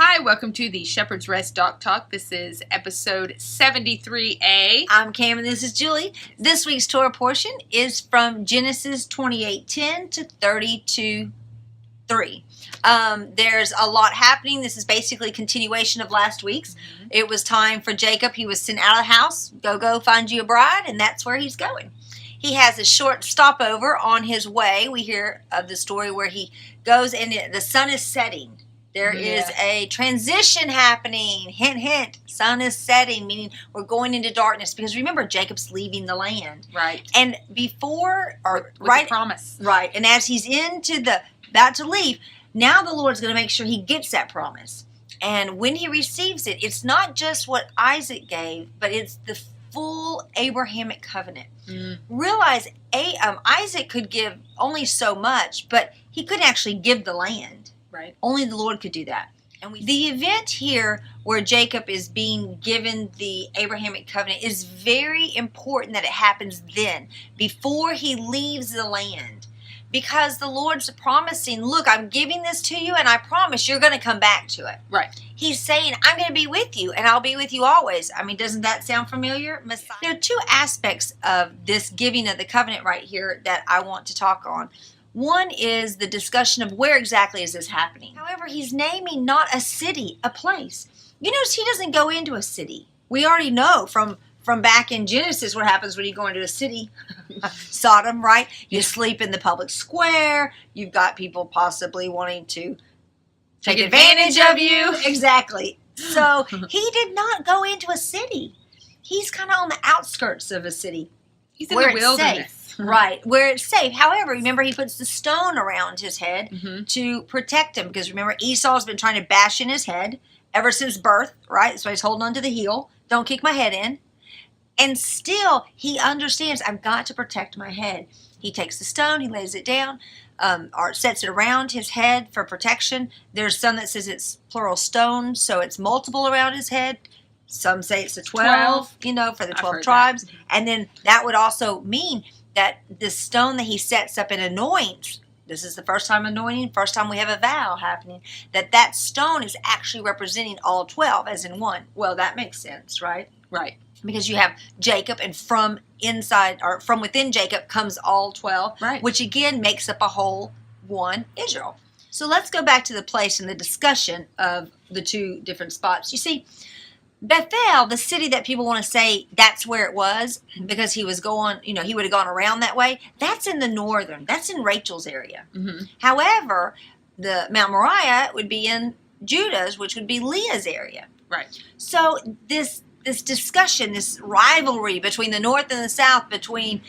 Hi, welcome to the Shepherd's Rest Doc Talk. This is episode 73A. I'm Cam and this is Julie. This week's Torah portion is from Genesis 28:10 to 32:3. There's a lot happening. This is basically a continuation of last week's. It was time for Jacob. He was sent out of the house. Go find you a bride, and that's where he's going. He has a short stopover on his way. We hear of the story where he goes and the sun is setting. There is a transition happening. Hint, hint. Sun is setting, meaning we're going into darkness. Because remember, Jacob's leaving the land. Right. And before, or With right, the promise. Right. And as he's about to leave, now the Lord's going to make sure he gets that promise. And when he receives it, it's not just what Isaac gave, but it's the full Abrahamic covenant. Realize Isaac could give only so much, but he couldn't actually give the land. Right. Only the Lord could do that. And the event here where Jacob is being given the Abrahamic covenant is very important that it happens then, before he leaves the land. Because the Lord's promising, look, I'm giving this to you, and I promise you're going to come back to it. Right. He's saying, I'm going to be with you, and I'll be with you always. I mean, doesn't that sound familiar? Messiah. There are two aspects of this giving of the covenant right here that I want to talk on. One is the discussion of where exactly is this happening. However, he's naming not a city, a place. You notice he doesn't go into a city. We already know from back in Genesis what happens when you go into a city. Sodom, right? You sleep in the public square. You've got people possibly wanting to take advantage of you. Exactly. So he did not go into a city. He's kind of on the outskirts of a city. He's in the wilderness. Right, where it's safe. However, remember, he puts the stone around his head to protect him. Because remember, Esau's been trying to bash in his head ever since birth, right? So he's holding on to the heel. Don't kick my head in. And still, he understands, I've got to protect my head. He takes the stone, he lays it down, or sets it around his head for protection. There's some that says it's plural stones, so it's multiple around his head. Some say it's a 12, for the 12 tribes. That. And then that would also mean that the stone that he sets up and anoints, this is the first time anointing, first time we have a vow happening, that stone is actually representing all 12 as in one. Well, that makes sense, right? Right. Because you have Jacob, and from inside or from within Jacob comes all 12, right, which again makes up a whole one Israel. So let's go back to the place and the discussion of the two different spots. You see, Bethel, the city that people want to say that's where it was because he was going, he would have gone around that way. That's in the northern. That's in Rachel's area. However, the Mount Moriah would be in Judah's, which would be Leah's area. Right. So this discussion, this rivalry between the north and the south, between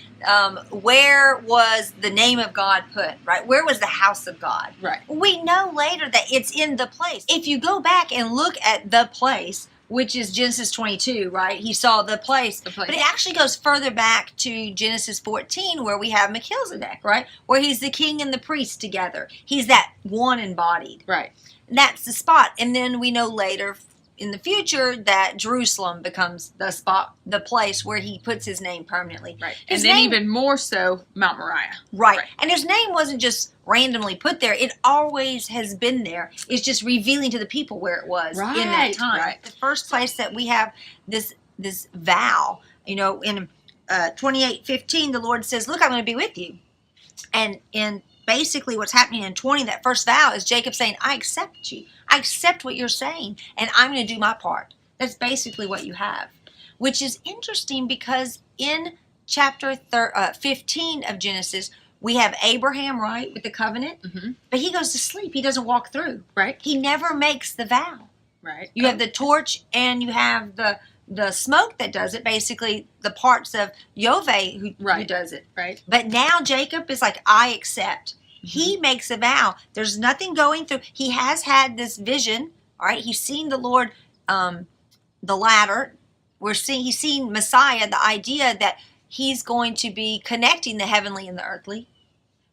where was the name of God put, right? Where was the house of God? Right. We know later that it's in the place. If you go back and look at the place, which is Genesis 22, right? He saw the place. But it actually goes further back to Genesis 14 where we have Melchizedek, right? Where he's the king and the priest together. He's that one embodied. Right. That's the spot. And then we know later in the future that Jerusalem becomes the spot, the place where he puts his name permanently. Right. And then even more so, Mount Moriah. Right. And his name wasn't just randomly put there. It always has been there. It's just revealing to the people where it was in that time. Right. The first place that we have this vow, in 28:15, the Lord says, look, I'm going to be with you. And in basically what's happening in 20, that first vow is Jacob saying, I accept you. I accept what you're saying, and I'm going to do my part. That's basically what you have, which is interesting because in chapter 15 of Genesis, we have Abraham, right, with the covenant, but he goes to sleep. He doesn't walk through. Right. He never makes the vow. Right. You have the torch and you have the smoke that does it, basically the parts of Yoveh who does it. Right. But now Jacob is like, I accept. He makes a vow. There's nothing going through. He has had this vision, all right? He's seen the Lord, the ladder. He's seen Messiah, the idea that he's going to be connecting the heavenly and the earthly.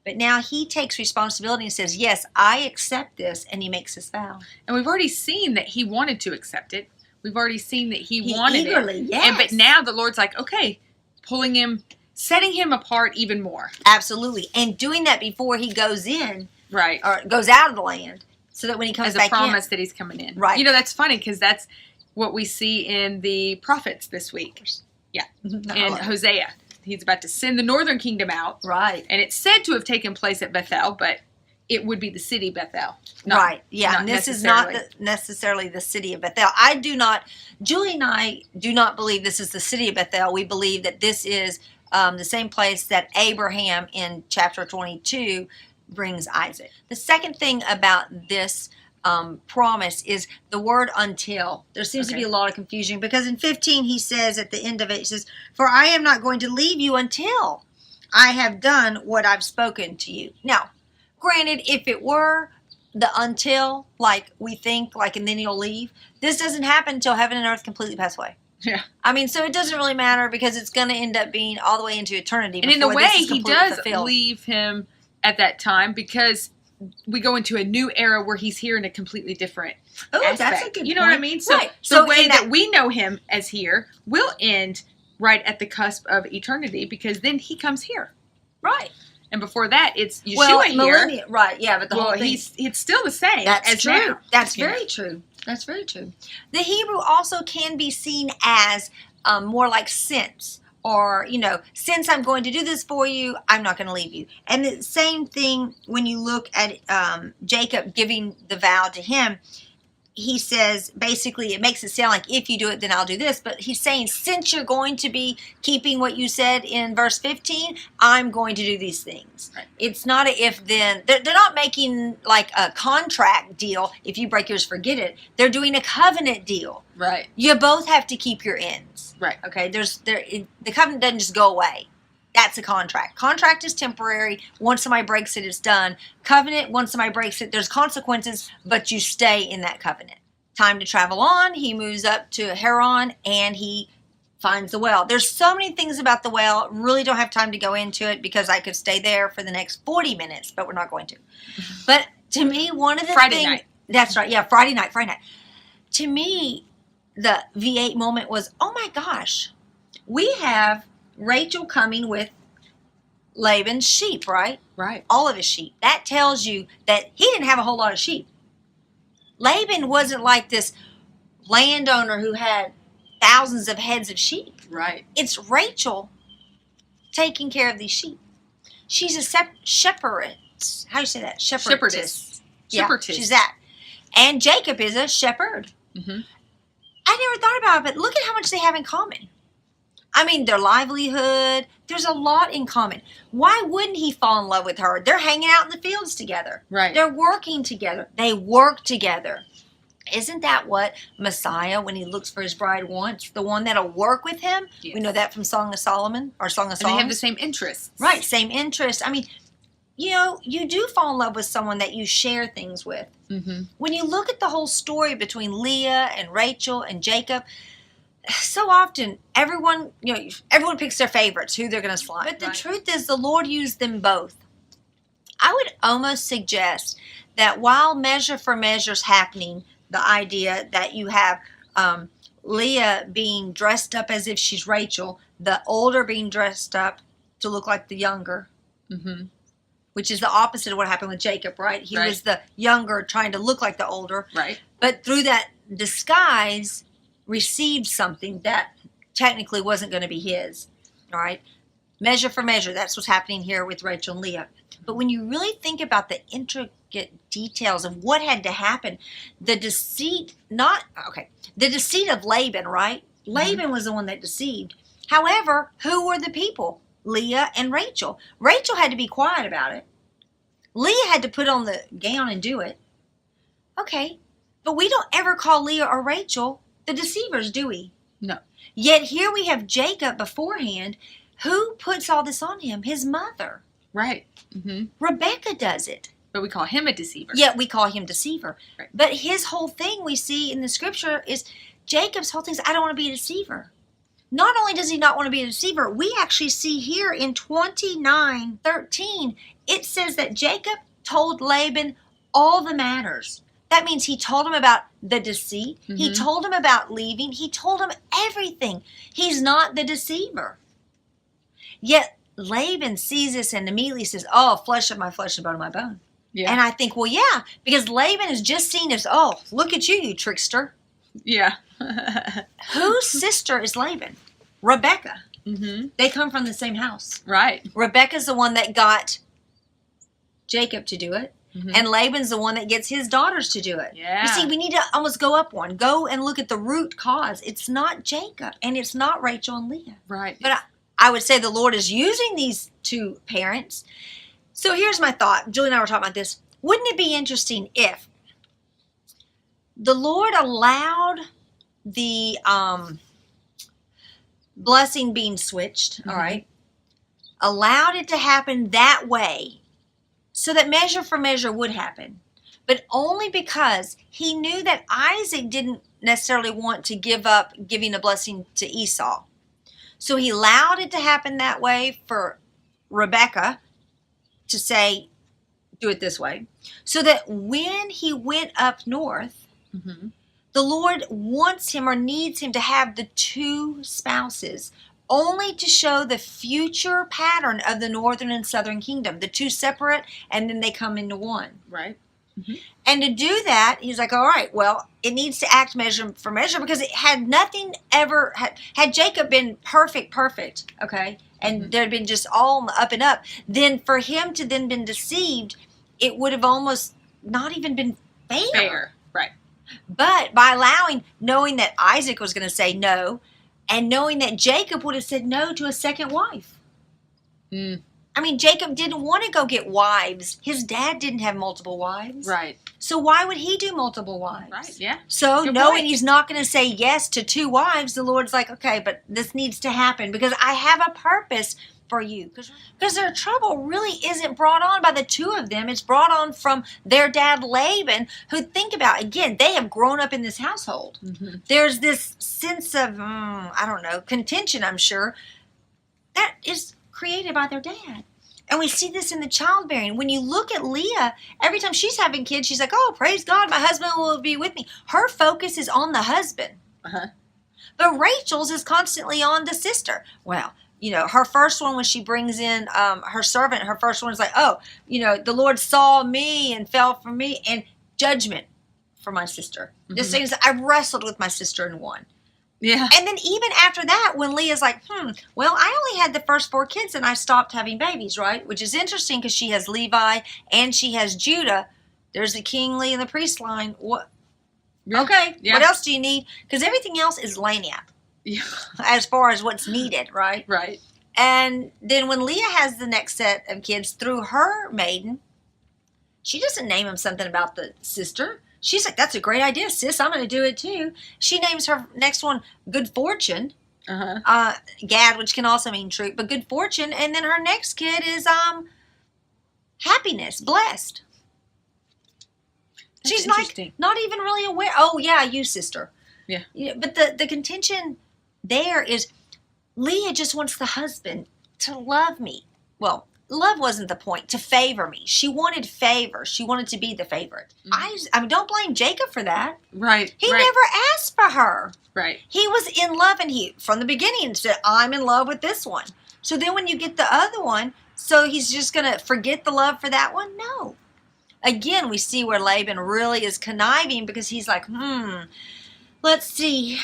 But now he takes responsibility and says, yes, I accept this, and he makes this vow. And we've already seen that he wanted to accept it. We've already seen that he wanted eagerly, it. Yes. But now the Lord's like, okay, pulling him, setting him apart even more. Absolutely. And doing that before he goes in. Right. Or goes out of the land. So that when he comes as a back promise in. that he's coming in. Right. You know, that's funny because that's what we see in the prophets this week. Yeah. In Hosea. He's about to send the northern kingdom out. Right. And it's said to have taken place at Bethel, but it would be the city Bethel. Right. Yeah. And this is not necessarily the city of Bethel. Julie and I do not believe this is the city of Bethel. We believe that this is the same place that Abraham in chapter 22 brings Isaac. The second thing about this promise is the word until. There seems to be a lot of confusion because in 15 he says at the end of it, he says, "For I am not going to leave you until I have done what I've spoken to you." Now, granted, if it were the until, like we think, like and then you'll leave, this doesn't happen until heaven and earth completely pass away. Yeah. I mean, so it doesn't really matter because it's going to end up being all the way into eternity. And in a way, he does fulfilled. leave him at that time because we go into a new era where he's here in a completely different aspect. That's a good point. What I mean? So right. the way that we know him as here will end right at the cusp of eternity because then he comes here. Right. And before that, it's Yeshua here. Right, yeah, but the whole thing. It's still the same. That's as true. Now. That's very true. That's very true. The Hebrew also can be seen as more like since. Or, since I'm going to do this for you, I'm not going to leave you. And the same thing when you look at Jacob giving the vow to him. He says, basically, it makes it sound like if you do it, then I'll do this. But he's saying, since you're going to be keeping what you said in verse 15, I'm going to do these things. Right. It's not a if then. They're not making like a contract deal. If you break yours, forget it. They're doing a covenant deal. Right. You both have to keep your ends. Right. Okay. The covenant doesn't just go away. That's a contract. Contract is temporary. Once somebody breaks it, it's done. Covenant, once somebody breaks it, there's consequences, but you stay in that covenant. Time to travel on. He moves up to Haran, and he finds the well. There's so many things about the well. Really don't have time to go into it because I could stay there for the next 40 minutes, but we're not going to. But to me, one of the Friday night. That's right. Yeah, Friday night. To me, the V8 moment was, oh my gosh, we have Rachel coming with Laban's sheep, right? Right. All of his sheep. That tells you that he didn't have a whole lot of sheep. Laban wasn't like this landowner who had thousands of heads of sheep. Right. It's Rachel taking care of these sheep. She's a shepherdess. How do you say that? Shepherdess. Yeah, Shepherdess. She's that. And Jacob is a shepherd. Mm-hmm. I never thought about it, but look at how much they have in common. I mean, their livelihood, there's a lot in common. Why wouldn't he fall in love with her? They're hanging out in the fields together. Right. They're working together. They work together. Isn't that what Messiah, when he looks for his bride, wants? The one that'll work with him? Yes. We know that from Song of Solomon or Song of Songs. And they have the same interests. Right, same interests. I mean, you do fall in love with someone that you share things with. Mm-hmm. When you look at the whole story between Leah and Rachel and Jacob, so often everyone picks their favorites, who they're going to slide. But the truth is the Lord used them both. I would almost suggest that while measure for measure's happening, the idea that you have Leah being dressed up as if she's Rachel, the older being dressed up to look like the younger, mm-hmm. which is the opposite of what happened with Jacob, right? He was the younger trying to look like the older. Right. But through that disguise, received something that technically wasn't going to be his. All right. Measure for measure. That's what's happening here with Rachel and Leah. But when you really think about the intricate details of what had to happen, the deceit of Laban, right? Mm-hmm. Laban was the one that deceived. However, who were the people? Leah and Rachel. Rachel had to be quiet about it. Leah had to put on the gown and do it. Okay. But we don't ever call Leah or Rachel the deceivers, do we? No. Yet here we have Jacob beforehand. Who puts all this on him? His mother. Right. Mm-hmm. Rebecca does it. But we call him a deceiver. Yet we call him deceiver. Right. But his whole thing we see in the scripture is Jacob's whole thing is, I don't want to be a deceiver. Not only does he not want to be a deceiver, we actually see here in 29:13, it says that Jacob told Laban all the matters. That means he told him about the deceit. Mm-hmm. He told him about leaving. He told him everything. He's not the deceiver. Yet Laban sees this and immediately says, oh, flesh of my flesh and bone of my bone. Yeah. And I think, well, yeah, because Laban is just seen as, oh, look at you, you trickster. Yeah. Whose sister is Laban? Rebecca. Mm-hmm. They come from the same house. Right. Rebecca's the one that got Jacob to do it. Mm-hmm. And Laban's the one that gets his daughters to do it. Yeah. You see, we need to almost go up one. Go and look at the root cause. It's not Jacob, and it's not Rachel and Leah. Right. But I would say the Lord is using these two parents. So here's my thought. Julie and I were talking about this. Wouldn't it be interesting if the Lord allowed the blessing being switched, all right, allowed it to happen that way so that measure for measure would happen, but only because he knew that Isaac didn't necessarily want to give up giving a blessing to Esau. So he allowed it to happen that way for Rebecca to say, do it this way, so that when he went up north, the Lord wants him or needs him to have the two spouses only to show the future pattern of the northern and southern kingdom, the two separate, and then they come into one. Right. Mm-hmm. And to do that, he's like, all right, well, it needs to act measure for measure because it had nothing ever, had Jacob been perfect, okay, and there had been just all on the up and up, then for him to then been deceived, it would have almost not even been fair. Right. But by knowing that Isaac was going to say no, and knowing that Jacob would have said no to a second wife. I mean, Jacob didn't want to go get wives. His dad didn't have multiple wives. Right. So why would he do multiple wives? Right, yeah. So Good knowing point. he's not going to say yes to two wives, the Lord's like, okay, but this needs to happen because I have a purpose for you. Because their trouble really isn't brought on by the two of them. It's brought on from their dad Laban, who, think about, again, they have grown up in this household. There's this sense of, contention, I'm sure, that is created by their dad. And we see this in the childbearing. When you look at Leah, every time she's having kids, she's like, oh, praise God, my husband will be with me. Her focus is on the husband. But Rachel's is constantly on the sister. Well, her first one when she brings in her servant, her first one is like, oh, the Lord saw me and fell for me, and judgment for my sister. This thing is, I wrestled with my sister and won. Yeah. And then even after that, when Leah's like, well, I only had the first 4 kids and I stopped having babies, right? Which is interesting because she has Levi and she has Judah. There's the kingly and the priest line. What? Yeah. Okay. Yeah. What else do you need? Because everything else is lagniappe. Yeah. As far as what's needed, right? Right. And then when Leah has the next set of kids through her maiden, she doesn't name them something about the sister. She's like, that's a great idea, sis. I'm going to do it too. She names her next one Good Fortune. Gad, which can also mean truth, but Good Fortune. And then her next kid is Happiness, Blessed. That's She's like not even really aware. Oh, yeah, you sister. Yeah. But the contention there is Leah just wants the husband to love me. Well, love wasn't the point, to favor me. She wanted favor. She wanted to be the favorite. I mean, don't blame Jacob for that. Right. He never asked for her. Right. He was in love, and he, from the beginning, said, I'm in love with this one. So then when you get the other one, so he's just going to forget the love for that one? No. Again, we see where Laban really is conniving because he's like, let's see.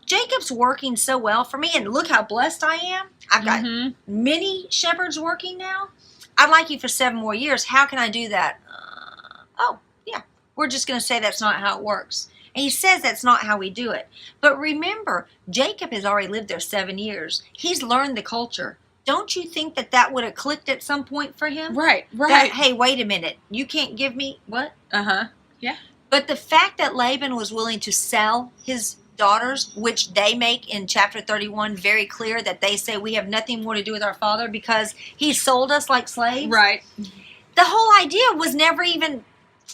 Jacob's working so well for me, and look how blessed I am. I've got many shepherds working now. I'd like you for 7 more years. How can I do that? We're just going to say that's not how it works. And he says that's not how we do it. But remember, Jacob has already lived there 7 years. He's learned the culture. Don't you think that would have clicked at some point for him? Right. That, hey, wait a minute. You can't give me what? Yeah. But the fact that Laban was willing to sell his daughters, which they make in chapter 31 very clear that they say we have nothing more to do with our father because he sold us like slaves. Right. The whole idea was never even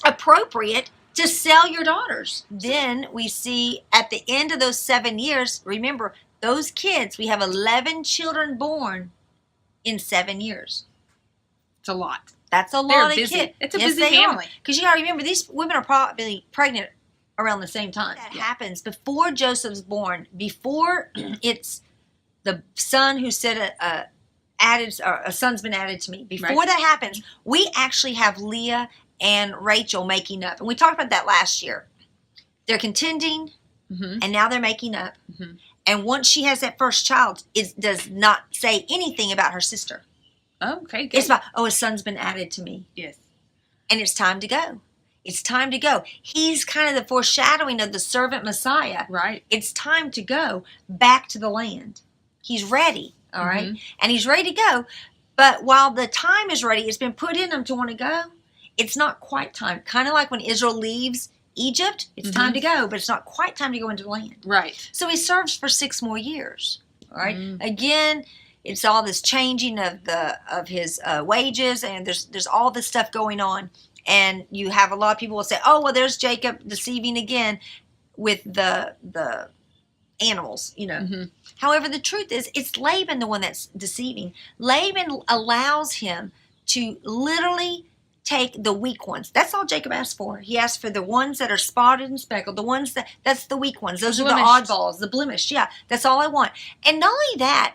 appropriate to sell your daughters. Then we see at the end of those 7 years, remember, those kids, we have 11 children born in 7 years. It's a lot. That's a lot of busy. kids. It's a busy family. Because you got to remember, these women are probably pregnant around the same time. That happens before Joseph's born, before it's the son who said a son's been added to me. Before that happens, we actually have Leah and Rachel making up. And we talked about that last year. They're contending, and now they're making up. And once she has that first child, it does not say anything about her sister. Oh, okay, good. It's about, a son's been added to me. Yes. And it's time to go. It's time to go. He's kind of the foreshadowing of the servant Messiah. Right. It's time to go back to the land. He's ready, all right? And he's ready to go. But while the time is ready, it's been put in him to want to go. It's not quite time. Kind of like when Israel leaves Egypt, it's time to go, but it's not quite time to go into the land. Right. So he serves for 6 more years. All right. Again, it's all this changing of his wages, and there's all this stuff going on. And you have a lot of people will say, "Oh, well, there's Jacob deceiving again with the animals," However, the truth is, it's Laban the one that's deceiving. Laban allows him to literally take the weak ones. That's all Jacob asked for. He asked for the ones that are spotted and speckled, the ones that's the weak ones. Those are the oddballs, the blemished. Yeah, that's all I want. And not only that,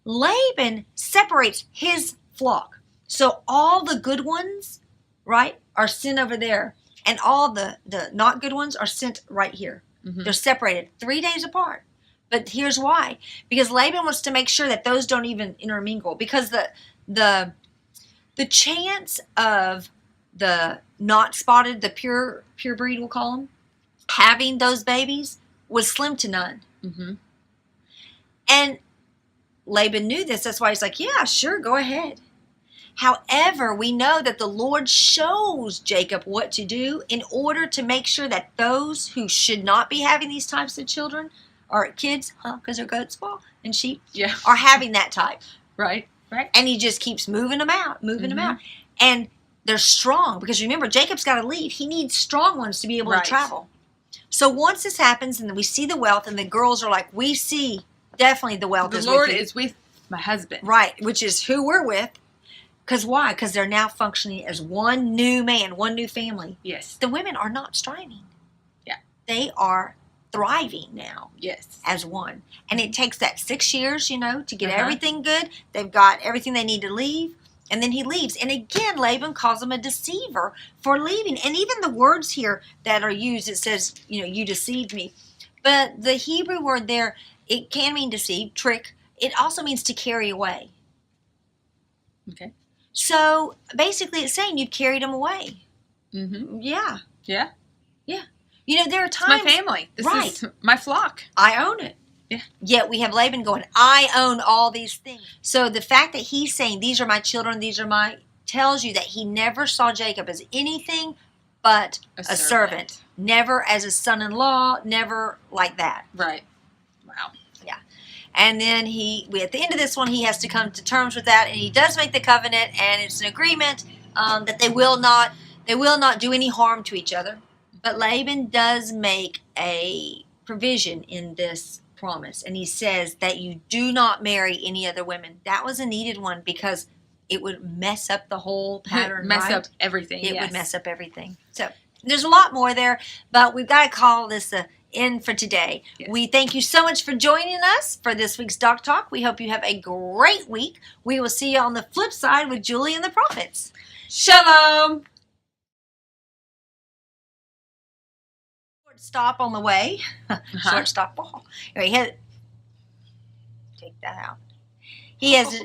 Laban separates his flock. So all the good ones, right, are sent over there. And all the not good ones are sent right here. They're separated 3 days apart. But here's why. Because Laban wants to make sure that those don't even intermingle. Because the chance of the not spotted, the pure breed, we'll call them, having those babies was slim to none. And Laban knew this. That's why he's like, yeah, sure, go ahead. However, we know that the Lord shows Jacob what to do in order to make sure that those who should not be having these types of children, or kids, because they're goats, well, and sheep, are having that type. Right. And he just keeps moving them out. And they're strong, because remember, Jacob's got to leave. He needs strong ones to be able to travel. So once this happens, and we see the wealth, and the girls are like, we see definitely the wealth. The Lord is with my husband. Right, which is who we're with. Because why? Because they're now functioning as one new man, one new family. Yes. The women are not striving. Yeah. They are thriving now. Yes. As one. And it takes that 6 years, to get everything good. They've got everything they need to leave. And then he leaves. And again, Laban calls him a deceiver for leaving. And even the words here that are used, it says, you deceived me. But the Hebrew word there, it can mean deceive, trick. It also means to carry away. Okay. So basically it's saying you've carried him away. Yeah. Yeah. Yeah. There are times. It's my family. This is my flock. I own it. Yeah. Yet we have Laban going, I own all these things. So the fact that he's saying, these are my children, these are my, tells you that he never saw Jacob as anything but a servant. Never as a son-in-law, never like that. Right. Wow. Yeah. And then at the end of this one, he has to come to terms with that, and he does make the covenant, and it's an agreement that they will not do any harm to each other. But Laban does make a provision in this promise, and he says that you do not marry any other women. That was a needed one because it would mess up the whole pattern. Mess up everything. It would mess up everything. So there's a lot more there, but we've got to call this in for today. Yes. We thank you so much for joining us for this week's Doc Talk. We hope you have a great week. We will see you on the flip side with Julie and the Prophets. Shalom. Short stop on the way. Short stop ball. Anyway, take that out. He has.